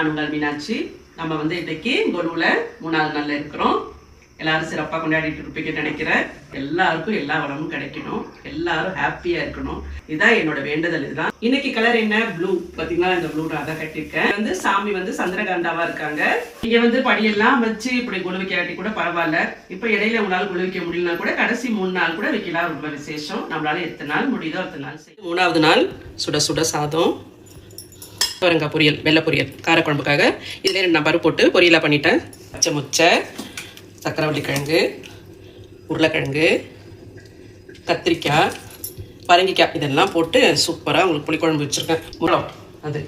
நான் உங்கள் மீனாட்சி. நம்ம வந்து இன்னைக்கு கொலுவில் 3வது நாளில் இருக்கிறோம். எல்லாரும் சிறப்பாக கொண்டாடிட்டு இருப்பீங்கன்னு நினைக்கிறேன். எல்லாருக்கும் எல்லா வளமும் கிடைக்கணும், எல்லாரும் ஹாப்பியாக இருக்கணும். இதுதான் என்னோட வேண்டுதல். இதுதான் இன்னைக்கு கலர் என்ன, ப்ளூ. பார்த்தீங்களா, இந்த ப்ளூ நான் தான் கட்டியிருக்கேன். வந்து சாமி வந்து சந்திரகாந்தாவா இருக்காங்க. இங்க வந்து படியெல்லாம் வச்சு இப்படி குழுவிக்காட்டி கூட பரவாயில்ல. இப்போ இடையில உங்களால் குழுவிக்க முடியலனா கூட கடைசி 3 நாள் கூட வைக்கலாம். ரொம்ப விசேஷம். நம்மளால எத்தனை நாள் முடியுதோ அத்தனை நாள் செய்யும். 3வது நாள் சுட சுட சாதம், வரங்காய் பொரியல், வெள்ளை பொரியல் காரக்குழம்புக்காக. இதில் நான் பருப்பு போட்டு பொரியலாக பண்ணிட்டேன். பச்சை முச்சை, சக்கரவள்ளி கிழங்கு, உருளைக்கிழங்கு, கத்திரிக்காய், பரங்கிக்காய் இதெல்லாம் போட்டு சூப்பராக உங்களுக்கு புளிக்குழம்பு வச்சுருக்கேன். முளம் அது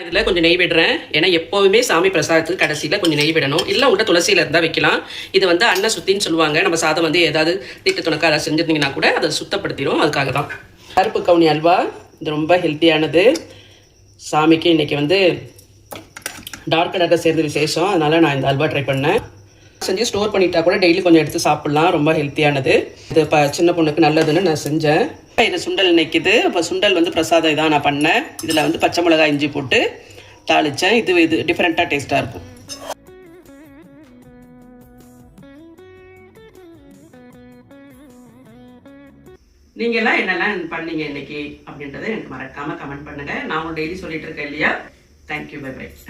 இதில் கொஞ்சம் நெய் விடுறேன். ஏன்னா எப்போவுமே சாமி பிரசாதத்துக்கு கடைசியில் கொஞ்சம் நெய் விடணும். இல்லை உங்கள்கிட்ட துளசியில் இருந்தால் வைக்கலாம். இது வந்து அன்ன சுத்தின்னு சொல்லுவாங்க. நம்ம சாதம் வந்து ஏதாவது திட்டு துணக்காக அதை செஞ்சுருந்தீங்கன்னா கூட அதை சுத்தப்படுத்திடும். அதுக்காக தான். கருப்பு கவுனி அல்வா, இது ரொம்ப ஹெல்த்தியானது. சாமிக்கு இன்றைக்கி வந்து டார்க் டார்க்காக சேர்ந்து விசேஷம். அதனால் நான் இந்த அல்வா ட்ரை பண்ணேன். செஞ்சு ஸ்டோர் பண்ணிட்டா கூட டெய்லி கொஞ்சம் எடுத்து சாப்பிட்லாம். ரொம்ப ஹெல்த்தியானது. இது சின்ன பொண்ணுக்கு நல்லதுன்னு நான் செஞ்சேன். இது சுண்டல் நிற்கிது. அப்போ சுண்டல் வந்து பிரசாதம் இதான் நான் பண்ணேன். இதில் வந்து பச்சை மிளகாய் இஞ்சி போட்டு தாளித்தேன். இது டிஃப்ரெண்ட்டாக டேஸ்ட்டாக இருக்கும். நீங்கள்லாம் என்னெல்லாம் பண்ணீங்க இன்னைக்கு அப்படின்றத எனக்கு மறக்காமல் கமெண்ட் பண்ணுங்கள். நான் டெய்லி சொல்லிட்டு இருக்கேன் இல்லையா. Thank you, bye by.